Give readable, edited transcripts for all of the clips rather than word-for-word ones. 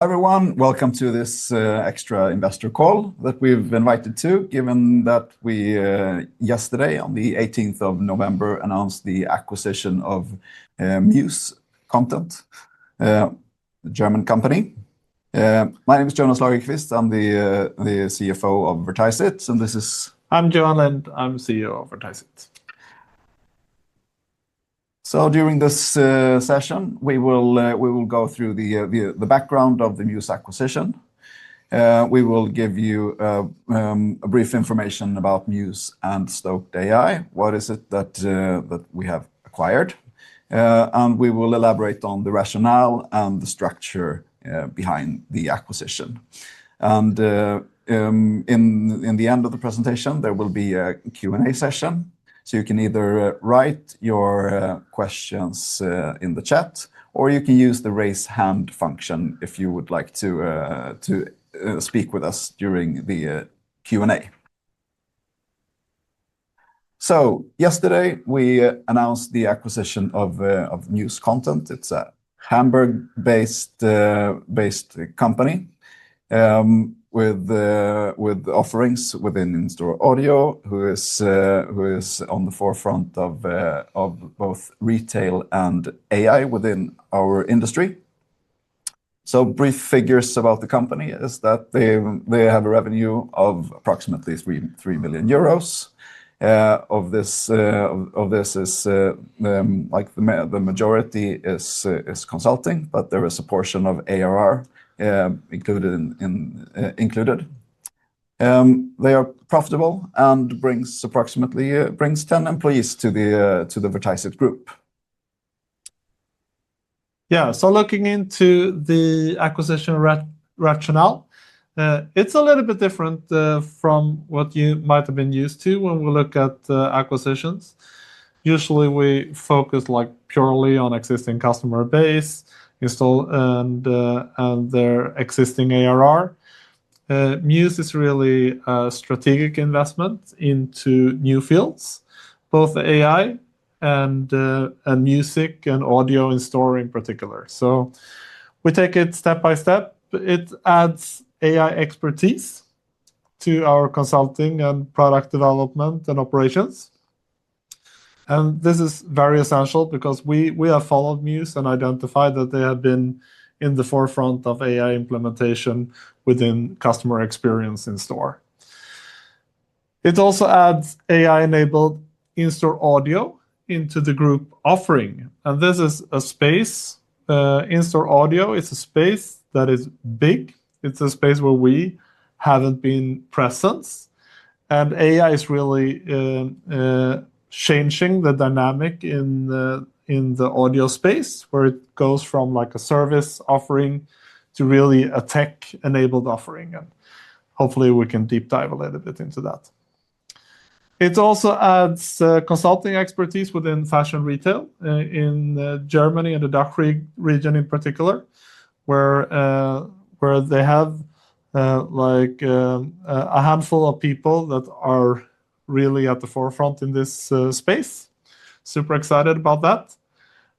Everyone, welcome to this extra investor call that we've invited to, given that we yesterday, on the 18th of November, announced the acquisition of Muse Content, a German company. My name is Jonas Lagerqvist. I'm the CFO of Vertiseit, and this is... I'm Johan Lind. I'm CEO of Vertiseit. So during this session, we will go through the background of the Muse acquisition. We will give you a brief information about Muse and Stoked AI. What is it that we have acquired? And we will elaborate on the rationale and the structure behind the acquisition. And in the end of the presentation, there will be a Q&A session. So you can either write your questions in the chat, or you can use the raise hand function if you would like to speak with us during the Q&A. So yesterday we announced the acquisition of Muse Content. It's a Hamburg-based company with offerings within in-store audio, who is on the forefront of both retail and AI within our industry. So brief figures about the company is that they have a revenue of approximately 3 million euros. Of this is like the majority is consulting, but there is a portion of ARR included. They are profitable and brings 10 employees to the Vertiseit group. Yeah, so looking into the acquisition rationale, it's a little bit different from what you might have been used to when we look at acquisitions. Usually we focus like purely on existing customer base, install and their existing ARR. Muse is really a strategic investment into new fields, both AI and music and audio in store in particular. So we take it step by step. It adds AI expertise to our consulting and product development and operations. And this is very essential because we have followed Muse and identified that they have been in the forefront of AI implementation within customer experience in store. It also adds AI-enabled in-store audio into the group offering. And this is a space, in-store audio is a space that is big. It's a space where we haven't been present. And AI is really changing the dynamic in the audio space, where it goes from like a service offering to really a tech-enabled offering. And hopefully we can deep dive a little bit into that. It also adds consulting expertise within fashion retail in Germany and the DACH region in particular, where they have a handful of people that are really at the forefront in this space. Super excited about that.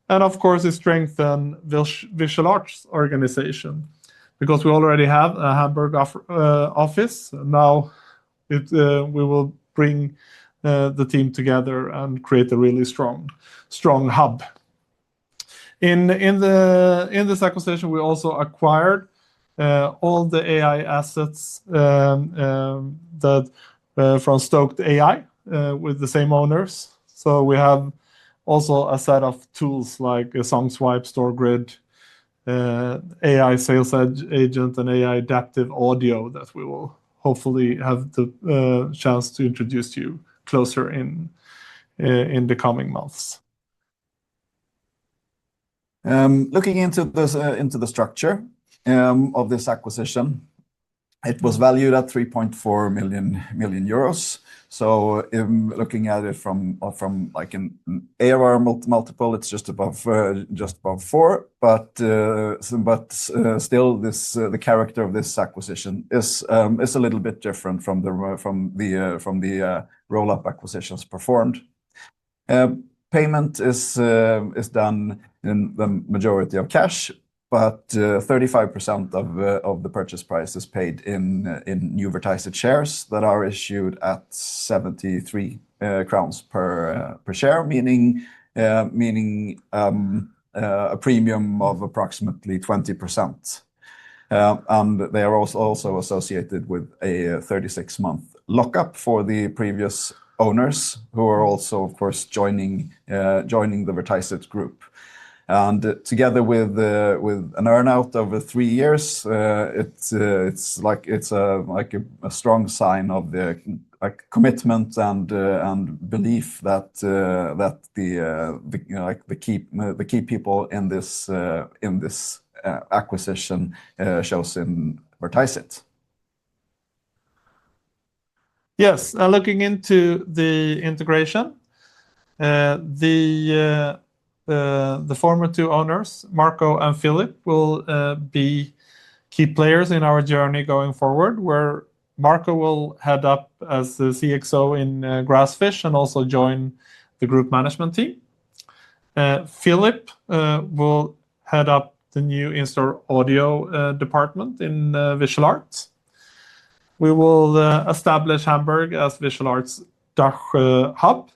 And of course, it strengthens visual arts organization because we already have a Hamburg office. Now we will bring the team together and create a really strong hub. In this acquisition, we also acquired all the AI assets that from Stoked AI with the same owners. So we have also a set of tools like a Song Swipe, Store Grid, AI Sales Agent, and AI Adaptive Audio that we will hopefully have the chance to introduce to you closer in the coming months. Looking into the structure of this acquisition, it was valued at 3.4 million euros. So looking at it from like an ARR multiple, it's just above 4. But still, the character of this acquisition is a little bit different from the roll-up acquisitions performed. Payment is done in the majority of cash, but 35% of the purchase price is paid in new Vertiseit shares that are issued at 73 crowns per share, meaning a premium of approximately 20%. And they are also associated with a 36-month lockup for the previous owners, who are also, of course, joining the Vertiseit group. And together with an earnout over 3 years, it's like a strong sign of the commitment and belief that the key people in this acquisition shows in Vertiseit. Yes, looking into the integration, the former two owners, Marco and Philip, will be key players in our journey going forward, where Marco will head up as the CXO in Grassfish and also join the group management team. Philip will head up the new in-store audio department in Visual Arts. We will establish Hamburg as Visual Arts DACH hub.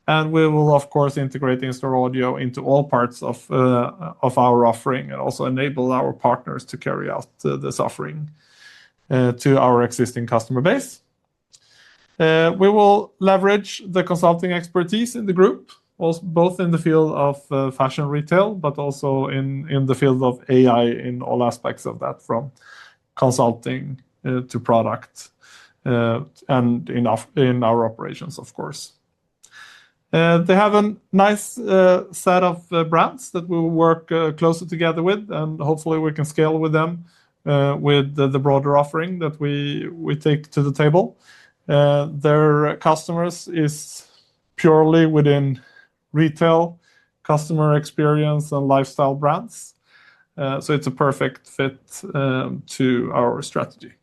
And we will, of course, integrate in-store audio into all parts of our offering and also enable our partners to carry out this offering to our existing customer base. We will leverage the consulting expertise in the group, both in the field of fashion retail, but also in the field of AI in all aspects of that, from consulting to product and in our operations, of course. They have a nice set of brands that we will work closer together with, and hopefully we can scale with them with the broader offering that we take to the table. Their customers is purely within retail, customer experience, and lifestyle brands. So it's a perfect fit to our strategy.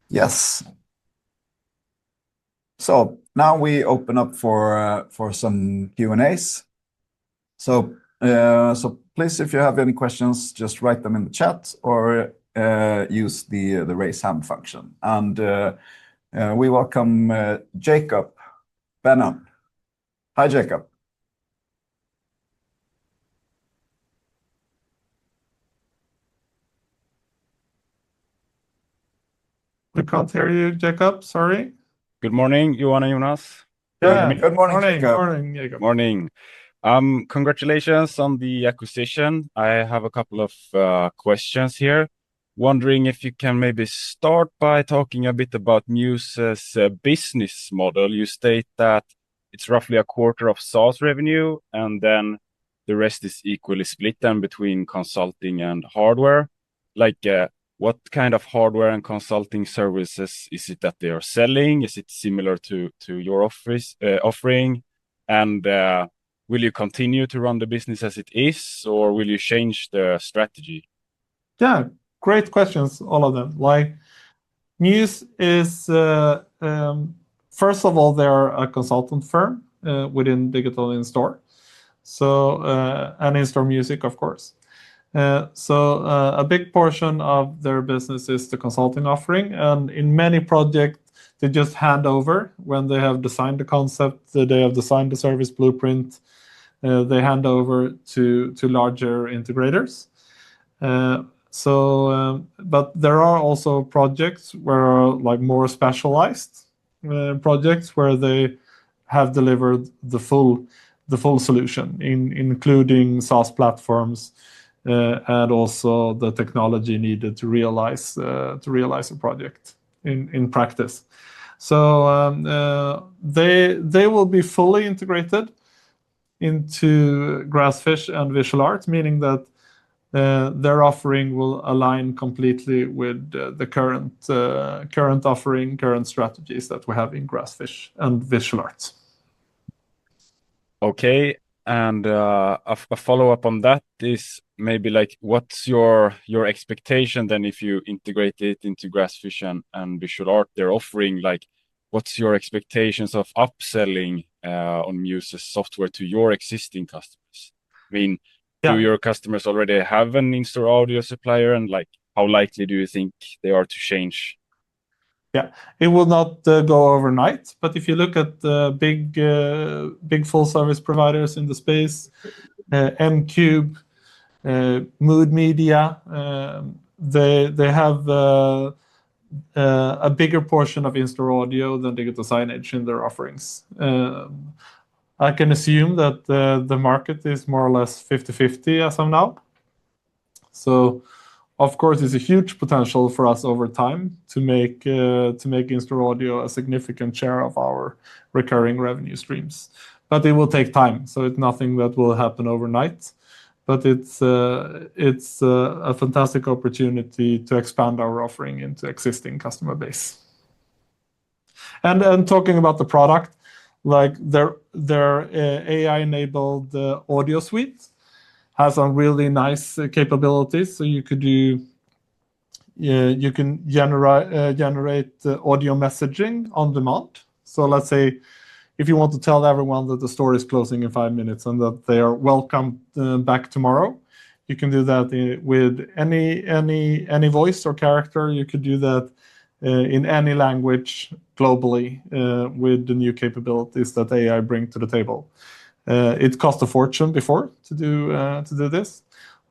Yes. So now we open up for some Q&As. So please, if you have any questions, just write them in the chat or use the raise hand function. And we welcome Jacob Benham. Hi, Jacob. We can't hear you, Jacob. Sorry. Good morning, Johan and Jonas. Yeah. Good morning, Jacob. Morning, Jacob. Morning. Congratulations on the acquisition. I have a couple of questions here. Wondering if you can maybe start by talking a bit about Muse's business model. You state that it's roughly a quarter of SaaS revenue, and then the rest is equally split then between consulting and hardware. What kind of hardware and consulting services is it that they are selling? Is it similar to your offering? And will you continue to run the business as it is, or will you change the strategy? Yeah, great questions, all of them. Muse is, first of all, they're a consultant firm within digital in-store. So, and in-store music, of course. So a big portion of their business is the consulting offering, and in many projects they just hand over when they have designed the concept, they have designed the service blueprint, they hand over to larger integrators. But there are also projects where more specialized projects where they have delivered the full solution, including SaaS platforms. And also the technology needed to realize a project in practice. So they will be fully integrated into Grassfish and Visual Arts, meaning that their offering will align completely with the current offering, current strategies that we have in Grassfish and Visual Arts. Okay. And a follow-up on that is maybe what's your expectation then if you integrate it into Grassfish and Visual Art they're offering? What's your expectations of upselling on Muse's software to your existing customers? I mean, Do your customers already have an in-store audio supplier, and like how likely do you think they are to change? Yeah, it will not go overnight, but if you look at big full service providers in the space, M-Cube, Mood Media, they have a bigger portion of in-store audio than digital signage in their offerings. I can assume that the market is more or less 50-50 as of now. So, of course, it's a huge potential for us over time to make in-store audio a significant share of our recurring revenue streams. But it will take time, so it's nothing that will happen overnight. But it's a fantastic opportunity to expand our offering into existing customer base. And talking about the product, like their AI-enabled audio suite has some really nice capabilities. So you can generate audio messaging on demand. So let's say if you want to tell everyone that the store is closing in 5 minutes and that they are welcome back tomorrow, you can do that with any voice or character. You could do that in any language globally with the new capabilities that AI bring to the table. It cost a fortune before to do this.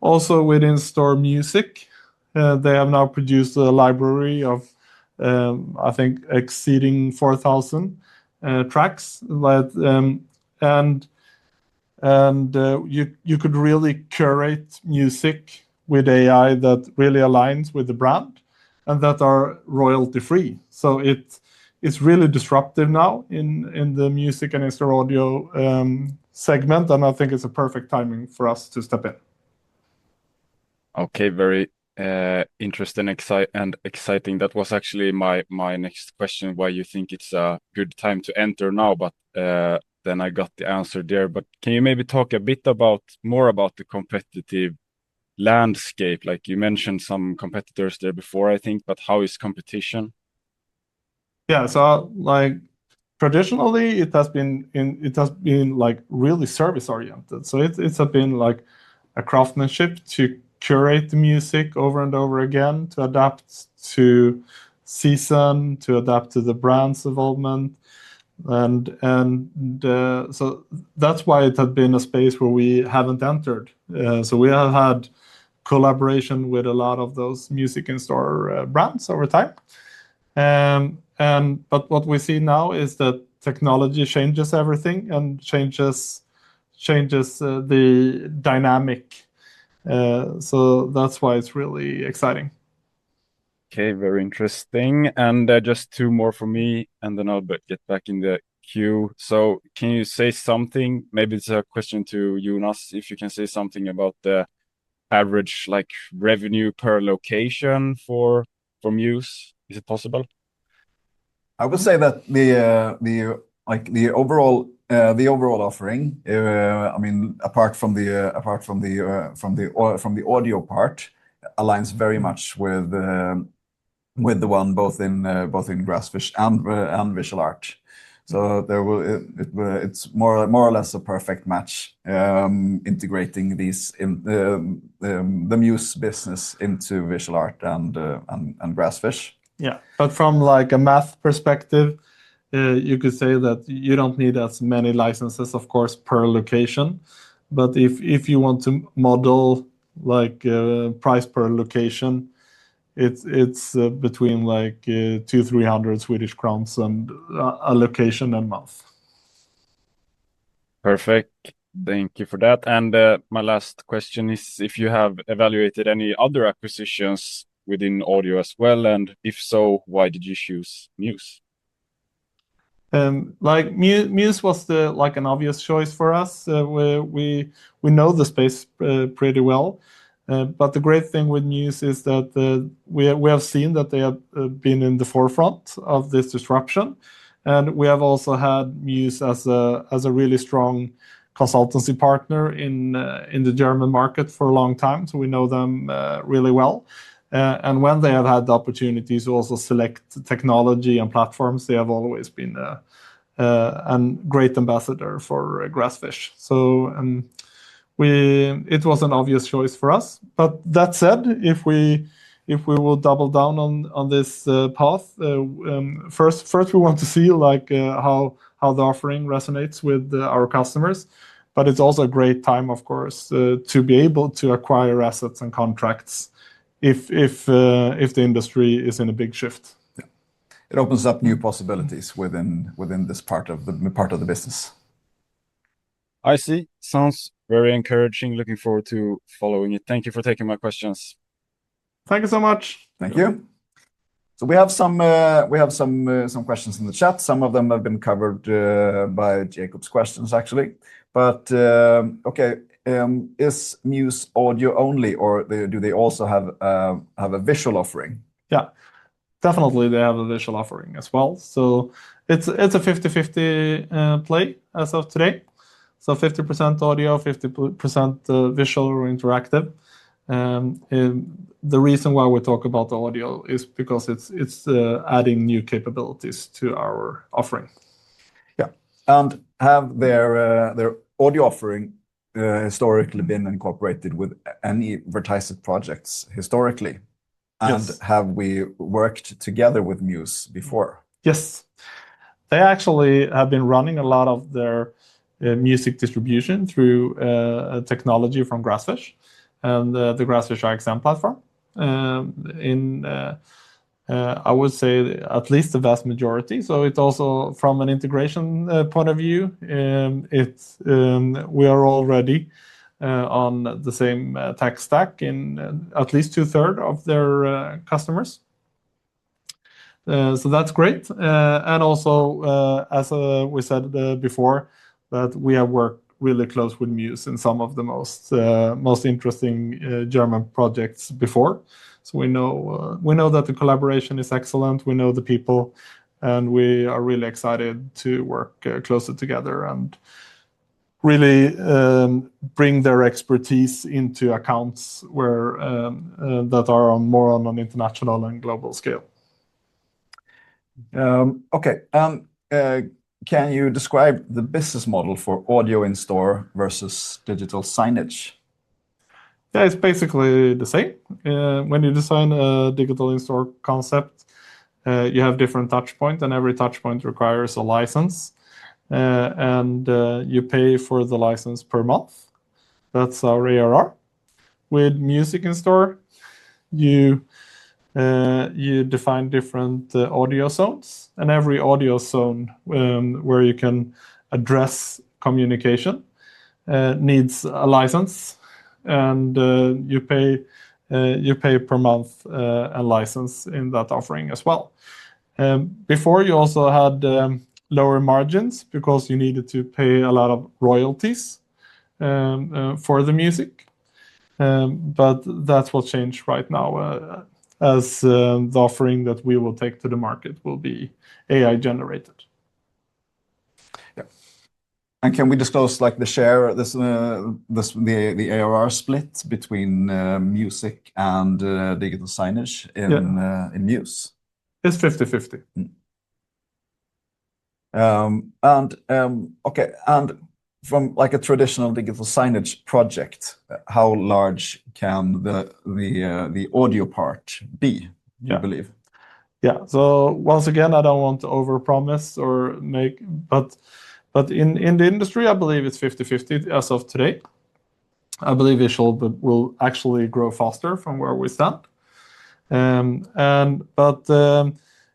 Also with in-store music, they have now produced a library of I think exceeding 4,000 tracks. And you could really curate music with AI that really aligns with the brand and that are royalty free. So it's really disruptive now in the music and in-store audio segment, and I think it's a perfect timing for us to step in. Okay, very interesting and exciting. That was actually my next question, why you think it's a good time to enter now, but then I got the answer there. But can you maybe talk a bit more about the competitive landscape? Like you mentioned some competitors there before, I think, but how is competition? Yeah, so like traditionally it has been like really service oriented. So it has been like a craftsmanship to curate the music over and over again, to adapt to season, to adapt to the brand's involvement. So that's why it had been a space where we haven't entered. So we have had collaboration with a lot of those music in-store brands over time. But what we see now is that technology changes everything and changes the dynamic. So that's why it's really exciting. Okay, very interesting. And just two more for me, and then I'll get back in the queue. So can you say something? Maybe it's a question to Jonas, if you can say something about the average like revenue per location for Muse. Is it possible? I would say that the overall offering, I mean, apart from the audio part, aligns very much with the one both in Grassfish and Visual Art. So it's more or less a perfect match, integrating these in the Muse business into Visual Art and Grassfish. Yeah, but from like a math perspective, you could say that you don't need as many licenses, of course, per location. But if you want to model like price per location, it's between like 200-300 Swedish crowns and a location and month. Perfect. Thank you for that. And my last question is if you have evaluated any other acquisitions within audio as well, and if so, why did you choose Muse? Like Muse was an obvious choice for us. We know the space pretty well, but the great thing with Muse is that we have seen that they have been in the forefront of this disruption, and we have also had Muse as a really strong consultancy partner in the German market for a long time, so we know them really well. And when they have had the opportunities to also select technology and platforms, they have always been a great ambassador for Grassfish. So it was an obvious choice for us. But that said, if we will double down on this path, first we want to see like how the offering resonates with our customers. But it's also a great time, of course, to be able to acquire assets and contracts if the industry is in a big shift. Yeah. It opens up new possibilities within this part of the business. I see. Sounds very encouraging. Looking forward to following it. Thank you for taking my questions. Thank you so much. Thank you. So we have some questions in the chat. Some of them have been covered by Jacob's questions, actually. But okay, is Muse audio only, or do they also have a visual offering? Yeah, definitely they have a visual offering as well. So it's a 50-50 play as of today. So 50% audio, 50% visual or interactive. The reason why we talk about the audio is because it's adding new capabilities to our offering. Yeah, and have their audio offering historically been incorporated with any Vertiseit projects historically? And Yes. have we worked together with Muse before? Yes, they actually have been running a lot of their music distribution through a technology from Grassfish and the Grassfish XM platform. I would say at least the vast majority. So it's also from an integration point of view, we are already on the same tech stack in at least 2/3 of their customers. So that's great. And also, as we said before, that we have worked really close with Muse in some of the most interesting German projects before. So we know that the collaboration is excellent. We know the people, and we are really excited to work closer together and really bring their expertise into accounts where that are more on an international and global scale. Okay. Can you describe the business model for audio in store versus digital signage? Yeah, it's basically the same. When you design a digital in-store concept, you have different touch points, and every touch point requires a license. And you pay for the license per month. That's our ARR. With music in store, you define different audio zones, and every audio zone where you can address communication needs a license, and you pay per month a license in that offering as well. Before, you also had lower margins because you needed to pay a lot of royalties for the music, but that's what changed right now, as the offering that we will take to the market will be AI generated. Yeah. And can we disclose like the share, the ARR split between music and digital signage in Muse? It's 50-50. Okay, and from like a traditional digital signage project, how large can the audio part be, you believe? Yeah. So once again, I don't want to overpromise or make, but in the industry, I believe it's 50-50 as of today. I believe visual will actually grow faster from where we stand.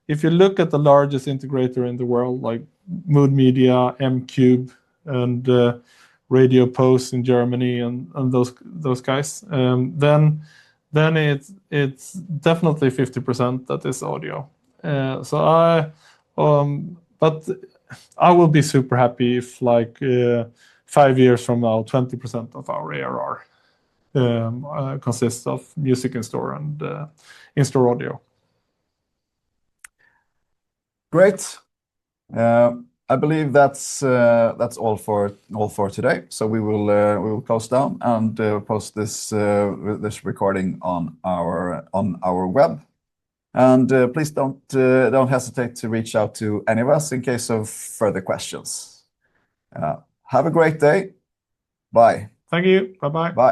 If you look at the largest integrator in the world, like Mood Media, M-Cube, and Radio Post in Germany, and those guys, then it's definitely 50% that is audio. But I will be super happy if, like, 5 years from now, 20% of our ARR consists of music in store and in-store audio. Great. I believe that's all for today. So we will close down and post this recording on our web. And please don't hesitate to reach out to any of us in case of further questions. Have a great day. Bye. Thank you. Bye-bye. Bye.